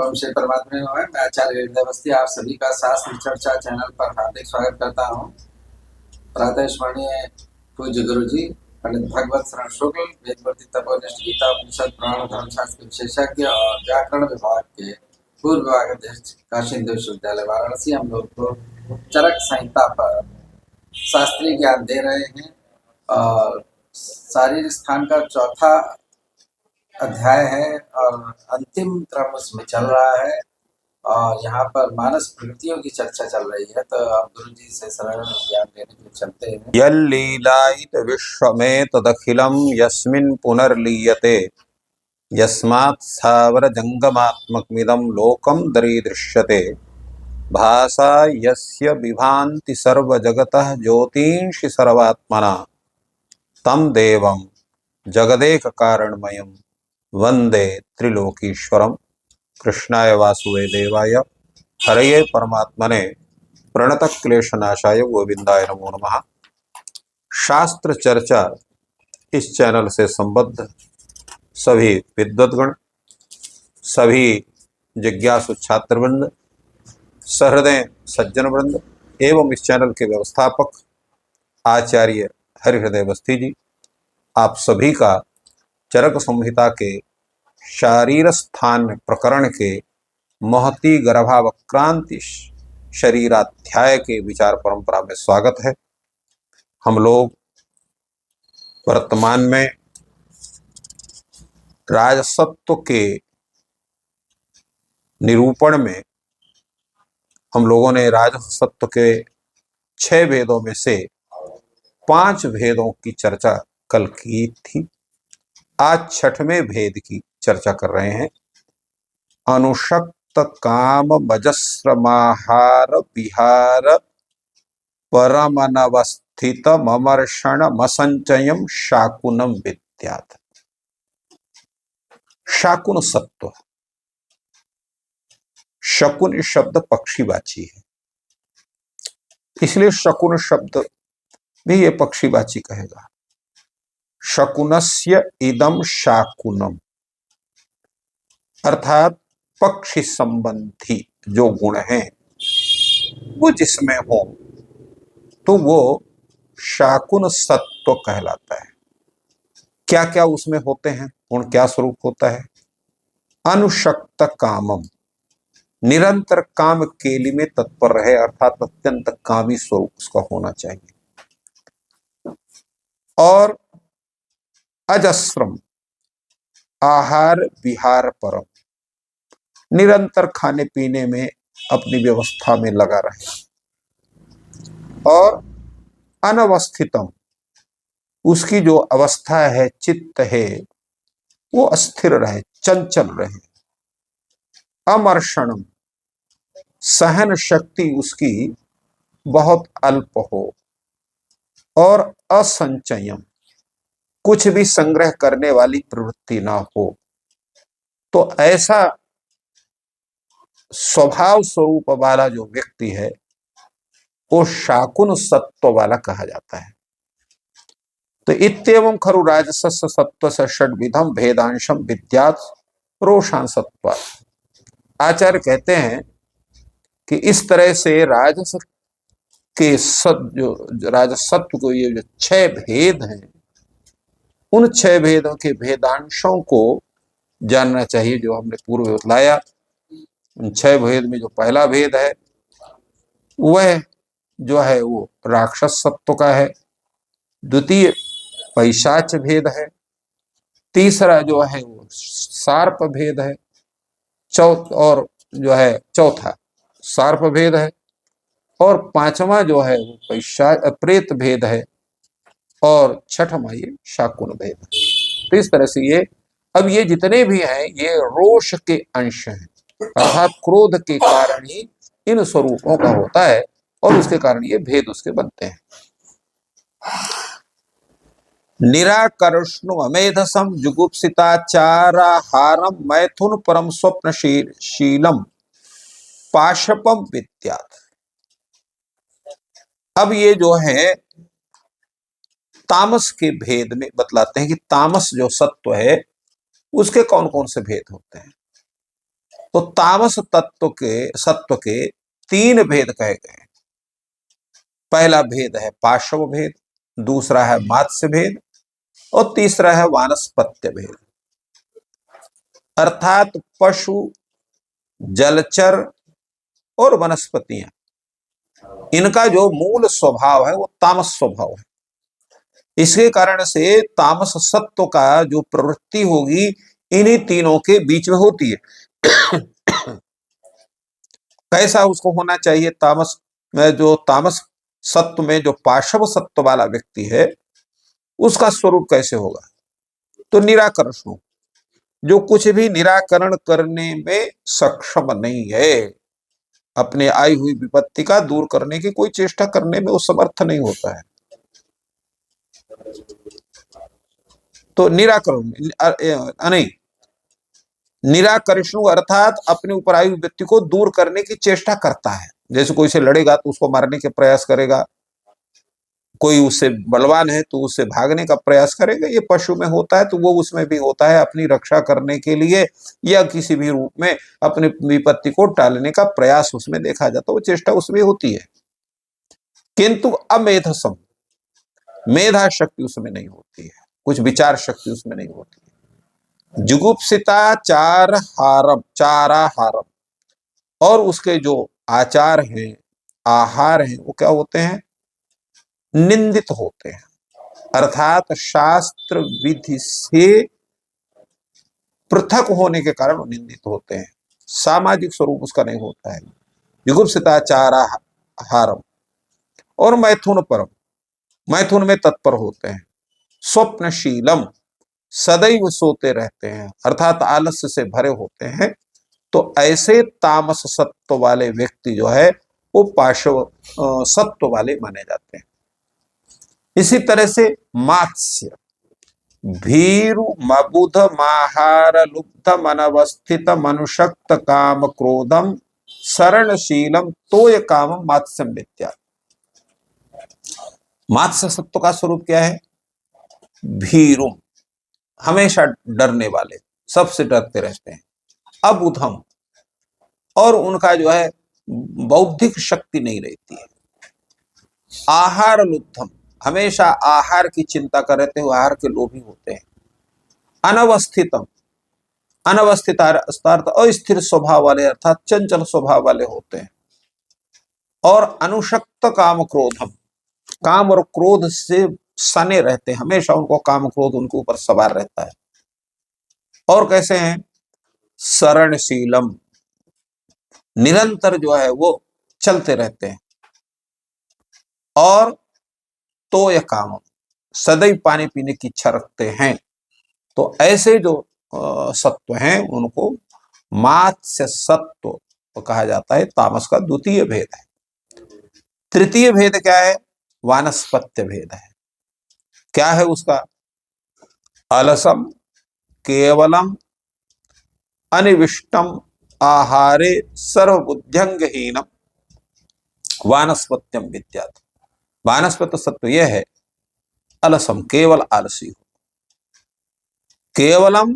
ओम श्री परमात्मा में मैं आचार्य हृदय अवस्थी आप सभी का शास्त्र चर्चा चैनल पर हार्दिक स्वागत करता हूँ। प्रातः स्मरणीय पूज्य गुरु जी पंडित भगवत शरण शुक्ल वेदवर्ती तपोनिष्ठ गीता उपनिषद पुराण धर्मशास्त्र विशेषज्ञ और व्याकरण विभाग के पूर्व विभाग अध्यक्ष काशी हिंदू विश्वविद्यालय वाराणसी हम लोग को चरक संहिता पर शास्त्रीय ज्ञान दे रहे हैं और शारीरिक स्थान का चौथा अध्याय है और अंतिम क्रम उसमें चल रहा है और यहाँ पर मानस प्रवृत्तियों की चर्चा चल रही है। तो अब गुरु जी से सरल ज्ञान लेने के लिए चलते हैं। यल्लीलायित विश्वमेतदखिलं यस्मिन् पुनर्लीयते यस्मात् स्थावर जंगमात्मकमिदं लोकं दरीदृश्यते भासा यस्य विभान्ति सर्वजगतः ज्योतिंषि सर्वात्मना तं देवं जगदेक कारणमयं वंदे त्रिलोकीश्वरं। कृष्णाय वासुदेवाय हरये परमात्मने प्रणत क्लेशनाशाय गोविंदाय नमो नमः। शास्त्र चर्चा इस चैनल से संबद्ध सभी विद्वद्गण, सभी जिज्ञासु छात्रवृंद, सहृदय सज्जन वृंद एवं इस चैनल के व्यवस्थापक आचार्य हरिहृदय अवस्थी जी, आप सभी का चरक संहिता के शारीर स्थान प्रकरण के महती गर्भावक्रांति शरीराध्याय के विचार परंपरा में स्वागत है। हम लोग वर्तमान में राजसत्व के निरूपण में हम लोगों ने राजसत्व के 6 भेदों में से 5 भेदों की चर्चा कल की थी। आज 6वें भेद की चर्चा कर रहे हैं। अनुशक्त काम मजस्रमाहार विहार परमनवस्थित ममर्षण मसंचयम शाकुनम विद्यात्। शाकुन सत्व, शकुन शब्द पक्षीवाची है, इसलिए शकुन शब्द भी ये पक्षीवाची कहेगा। शकुनस्य इदम शाकुनम, अर्थात पक्षी संबंधी जो गुण हैं वो जिसमें हो तो वो शाकुन सत्व कहलाता है। क्या क्या उसमें होते हैं, गुण क्या स्वरूप होता है? अनुशक्त कामम, निरंतर काम केली में तत्पर रहे, अर्थात अत्यंत कामी स्वरूप उसका होना चाहिए। और अजस्रम, आहार विहार परम, निरंतर खाने पीने में अपनी व्यवस्था में लगा रहे। और अनवस्थितम, उसकी जो अवस्था है, चित्त है, वो अस्थिर रहे, चंचल रहे। अमर्षणम, सहन शक्ति उसकी बहुत अल्प हो। और असंचयम, कुछ भी संग्रह करने वाली प्रवृत्ति ना हो। तो ऐसा स्वभाव स्वरूप वाला जो व्यक्ति है वो शाकुन सत्व वाला कहा जाता है। तो इत्येवं खरु राजसस्य सत्वस्य षड्विधम भेदांशम विद्यात् रोषान सत्व। आचार्य कहते हैं कि इस तरह से राजस के राजसत्व को ये जो 6 भेद हैं, उन 6 भेदों के भेदांशों को जानना चाहिए, जो हमने पूर्व में बतलाया। उन 6 भेद में जो पहला भेद है वह जो है वो राक्षस सत्व का है। द्वितीय पैशाच भेद है। तीसरा जो है वो सार्प भेद है। चौथा सार्प भेद है। और 5वां जो है वो प्रेत भेद है। और 6वां ये शाकुन भेद है। तो इस तरह से अब ये जितने भी हैं ये रोष के अंश हैं, अर्थात क्रोध के कारण ही इन स्वरूपों का होता है और उसके कारण ये भेद उसके बनते हैं। निराकर्षणु अमेधसम जुगुप्सिताचाराहारम मैथुन परम स्वप्न शीलम पाशपम विद्यात्। अब ये जो है तामस के भेद में बतलाते हैं कि तामस जो सत्व है उसके कौन कौन से भेद होते हैं। तो तामस तत्व के सत्व के तीन भेद कहे गए। पहला भेद है पाशव भेद, दूसरा है मात्स्य भेद और तीसरा है वानस्पत्य भेद। अर्थात पशु, जलचर और वनस्पतियां, इनका जो मूल स्वभाव है वो तामस स्वभाव है। इसके कारण से तामस सत्व का जो प्रवृत्ति होगी इन्हीं तीनों के बीच में होती है। कैसा उसको होना चाहिए? तामस में जो तामस सत्व में जो पाशव सत्व वाला व्यक्ति है उसका स्वरूप कैसे होगा? तो निराकर्षण, जो कुछ भी निराकरण करने में सक्षम नहीं है, अपने आई हुई विपत्ति का दूर करने की कोई चेष्टा करने में वो समर्थ नहीं होता है, तो निराकरण नहीं, निराकर्षण अर्थात अपने ऊपर आई हुई व्यक्ति को दूर करने की चेष्टा करता है। जैसे कोई से लड़ेगा तो उसको मारने के प्रयास करेगा, कोई उससे बलवान है तो उससे भागने का प्रयास करेगा। ये पशु में होता है तो वो उसमें भी होता है, अपनी रक्षा करने के लिए या किसी भी रूप में अपनी विपत्ति को टालने का प्रयास उसमें देखा जाता है, वो चेष्टा उसमें होती है। किंतु अमेधसम, मेधा शक्ति उसमें नहीं होती है, कुछ विचार शक्ति उसमें नहीं होती है। जुगुप्सिता चाराहारम, और उसके जो आचार हैं, आहार हैं, वो क्या होते हैं? निंदित होते हैं। अर्थात शास्त्र विधि से पृथक होने के कारण निंदित होते हैं, सामाजिक स्वरूप उसका नहीं होता है। जुगुप्सिताचाराहारम और मैथुन परम, मैथुन में तत्पर होते हैं। स्वप्नशीलम, सदैव सोते रहते हैं, अर्थात आलस्य से भरे होते हैं। तो ऐसे तामस सत्व वाले व्यक्ति जो है वो पाशव सत्व वाले माने जाते हैं। इसी तरह से मात्स्य, भीरु मबुध माहार लुब्धम अनवस्थित मनुशक्त काम क्रोधम शरणशीलम तोय कामम मात्स्यम विद्या। मात्स्य सत्व का स्वरूप क्या है? भीरु, हमेशा डरने वाले, सबसे डरते रहते हैं। अबुधम, और उनका जो है बौद्धिक शक्ति नहीं रहती है। आहार लुब्धम, हमेशा आहार की चिंता कर रहते हुए आहार के लोभी होते हैं। अनवस्थितम, अनवस्थित अर्थ अस्थिर स्वभाव वाले, अर्थात चंचल स्वभाव वाले होते हैं। और अनुशक्त काम क्रोधम, काम और क्रोध से सने रहते हैं, हमेशा उनको काम क्रोध उनके ऊपर सवार रहता है। और कैसे हैं? शरणशीलम, निरंतर जो है वो चलते रहते हैं। और तो यह काम, सदैव पानी पीने की इच्छा रखते हैं। तो ऐसे जो सत्व हैं उनको मात्स्य सत्व कहा जाता है। तामस का द्वितीय भेद है। तृतीय भेद क्या है? वानस्पत्य भेद है। क्या है उसका? अलसम केवलम अनिविष्टम आहारे सर्वबुद्ध्यंगहीनम वानस्पत्यम विद्यात्। वानस्पत्य सत्व यह है अलसम, केवल आलसी हो, केवलम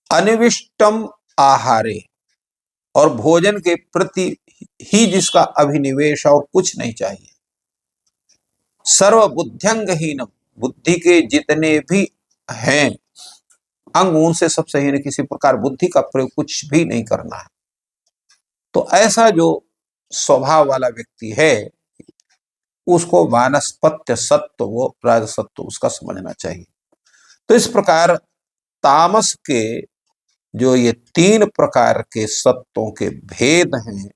अनिविष्टम आहारे, और भोजन के प्रति ही जिसका अभिनिवेश और कुछ नहीं चाहिए। सर्वबुद्ध्यंगहीनम, बुद्धि के जितने भी हैं अंग उनसे सब सही है, किसी प्रकार बुद्धि का प्रयोग कुछ भी नहीं करना है। तो ऐसा जो स्वभाव वाला व्यक्ति है उसको वानस्पत्य सत्व, वो राजसत्व उसका समझना चाहिए। तो इस प्रकार तामस के जो ये तीन प्रकार के सत्वों के भेद हैं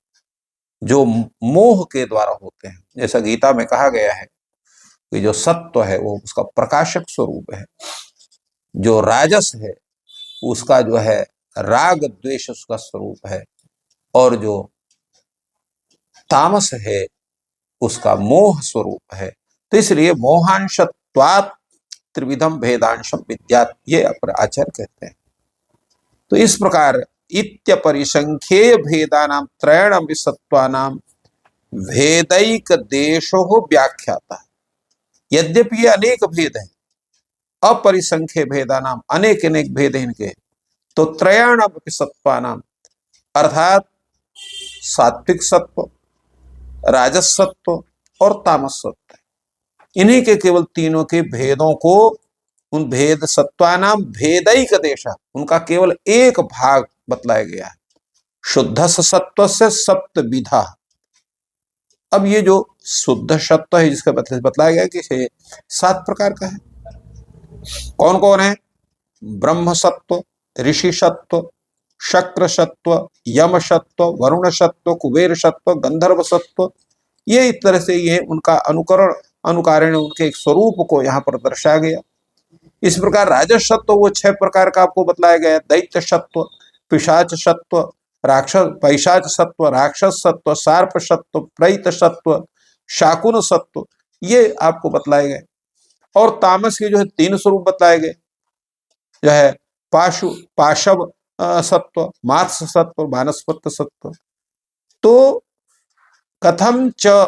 जो मोह के द्वारा होते हैं, जैसा गीता में कहा गया है कि जो सत्व है वो उसका प्रकाशक स्वरूप है, जो राजस है उसका जो है राग द्वेष उसका स्वरूप है, और जो तामस है उसका मोह स्वरूप है। तो इसलिए मोहांशत्वात् त्रिविधम भेदांशम विद्यात्, ये अपर आचार्य कहते हैं। तो इस प्रकार इत्यपरिसंख्येय भेदानाम त्रयणम विसत्वानाम भेदैक देशो व्याख्याता। यद्यपि ये अनेक भेद हैं, अपरिसंख्य भेदानाम, अनेक अनेक भेद हैं इनके, तो त्रयाणाम अपि सत्वानाम अर्थात सात्विक सत्व, राजस सत्व और तामस सत्व, इन्हीं के केवल तीनों के भेदों को, उन भेद सत्वानाम भेदैक देशा, उनका केवल एक भाग बतलाया गया है। शुद्ध सत्व से सप्त विधा। अब ये जो शुद्ध सत्व है जिसका बतलाया गया कि 7 प्रकार का है। कौन कौन है? ब्रह्म सत्व, ऋषि सत्व, शक्र सत्व, यम सत्व, वरुण सत्व, कुबेर सत्व, गंधर्व सत्व। ये इस तरह से ये उनका अनुकरण उनके एक स्वरूप को यहाँ पर दर्शाया गया। इस प्रकार राजस सत्व वो 6 प्रकार का आपको बतलाया गया। दैत्य सत्व, पिशाच सत्व, राक्षस पैशाच सत्व, राक्षस सत्व, सार्प सत्व, प्रेत सत्व, शाकुन सत्व, ये आपको बतलाए गए। और तामस के जो है 3 स्वरूप बतलाए गए, जो है पाशव सत्व, मात्स सत्व, वानस्पत सत्व। तो कथम च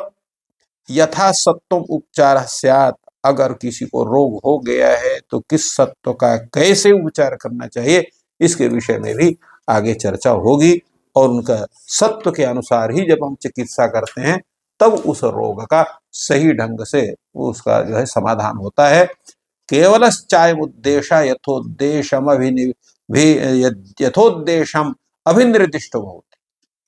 यथा सत्व उपचार स्यात्, अगर किसी को रोग हो गया है तो किस सत्व का कैसे उपचार करना चाहिए, इसके विषय में भी आगे चर्चा होगी। और उनका सत्व के अनुसार ही जब हम चिकित्सा करते हैं तब उस रोग का सही ढंग से उसका जो है समाधान होता है। केवल चाय उद्देश्य यथोद्देशम अभिनिर्दिष्ट भवति।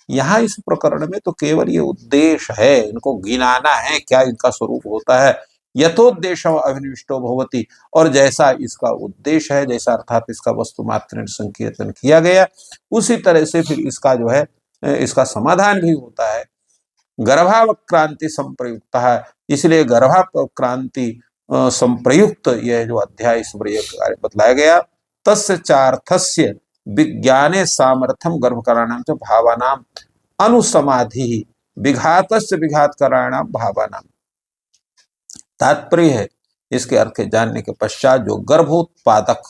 यहाँ इस प्रकरण में तो केवल ये उद्देश्य है, इनको गिनाना है क्या इनका स्वरूप होता है। यथोद्देशम अभिनिष्टो भवति, और जैसा इसका उद्देश्य है, जैसा अर्थात इसका वस्तु मात्र संकेतन किया गया, उसी तरह से फिर इसका जो है इसका समाधान भी होता है। गर्भावक्रांति संप्रयुक्त है, इसलिए गर्भावक्रांति संप्रयुक्त यह जो अध्याय इस कार्य बतलाया गया। तस्य चार्थस्य विज्ञाने सामर्थ्यम गर्भकाराणाम च भावानाम अनुसमाधि विघातस्य विघातकाराणाम भावानाम। तात्पर्य है इसके अर्थ के जानने के पश्चात जो गर्भोत्पादक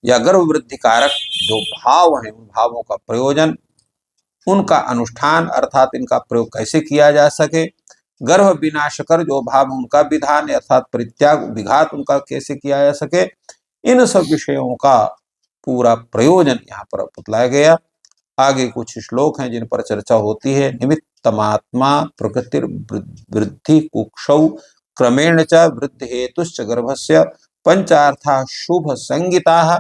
या गर्भ वृद्धि कारक जो भाव हैं, उन भावों का प्रयोजन, उनका अनुष्ठान अर्थात इनका प्रयोग कैसे किया जा सके, गर्भ विनाशकर जो भाव उनका विधान अर्थात परित्याग विघात उनका कैसे किया जा सके, इन सब विषयों का पूरा प्रयोजन यहाँ पर बतलाया गया। आगे कुछ श्लोक हैं जिन पर चर्चा होती है। निमित्तमात्मा प्रकृतिर वृद्धि कुक्षौ क्रमेण च वृद्धि हेतुश्च गर्भस्य पंचार्था शुभ संगिताः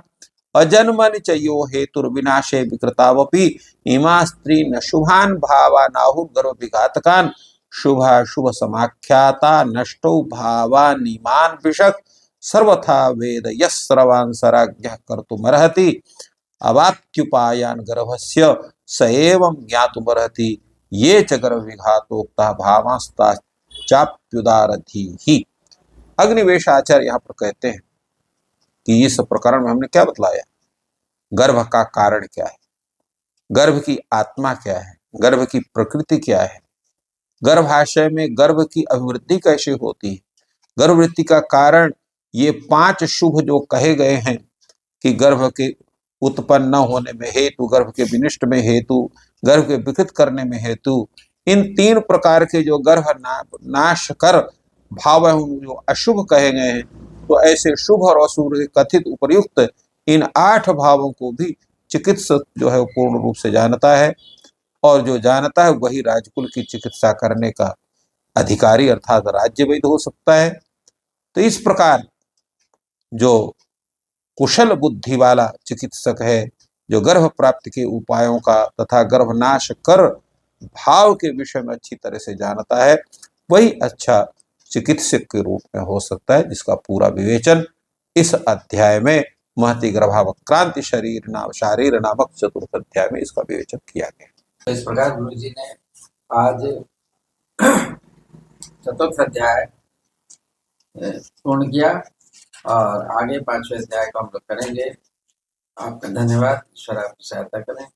अजन्मनि च यो हेतुर्विनाशे विकृतावपि इमा स्त्री न शुभान भावानाहुर् गर्भ विघातकान् शुभाशुभ समाख्याता नष्टौ भावानिमान विशक सर्वथा वेद यस्रवान् सराज्ञः कर्तुमर्हति अवाप्त्युपायान् गर्भस्य स एवं ज्ञातुमर्हति ये च गर्भ विघातोक्ता भावास्ता चाप्युदारधीहि। अग्निवेश आचार्य यहाँ पर कहते हैं कि इस प्रकरण में हमने क्या बतलाया, गर्भ का कारण क्या है, गर्भ की आत्मा क्या है, गर्भ की प्रकृति क्या है, गर्भाशय में गर्भ की अभिवृद्धि कैसे होती है, गर्भवृद्धि का कारण ये 5 शुभ जो कहे गए हैं कि गर्भ के उत्पन्न न होने में हेतु, गर्भ के विनिष्ट में हेतु, गर्भ के विकृत करने में हेतु, इन 3 प्रकार के जो गर्भ नाश कर भाव जो अशुभ कहे गए हैं, तो ऐसे शुभ और अशुभ कथित उपयुक्त इन 8 भावों को भी चिकित्सक जो है पूर्ण रूप से जानता है, और जो जानता है वही राजकुल की चिकित्सा करने का अधिकारी अर्थात राज्य वैद्य हो सकता है। तो इस प्रकार जो कुशल बुद्धि वाला चिकित्सक है, जो गर्भ प्राप्ति के उपायों का तथा गर्भनाश कर भाव के विषय में अच्छी तरह से जानता है, वही अच्छा चिकित्सक के रूप में हो सकता है, जिसका पूरा विवेचन इस अध्याय में महति गर्भावक्रांति शारीर नामक चतुर्थ अध्याय में इसका विवेचन किया गया। तो इस प्रकार गुरु जी ने आज चतुर्थ अध्याय पूर्ण किया और आगे 5वें अध्याय को हम लोग करेंगे। आपका धन्यवाद। ईश्वर आपकी सहायता करें।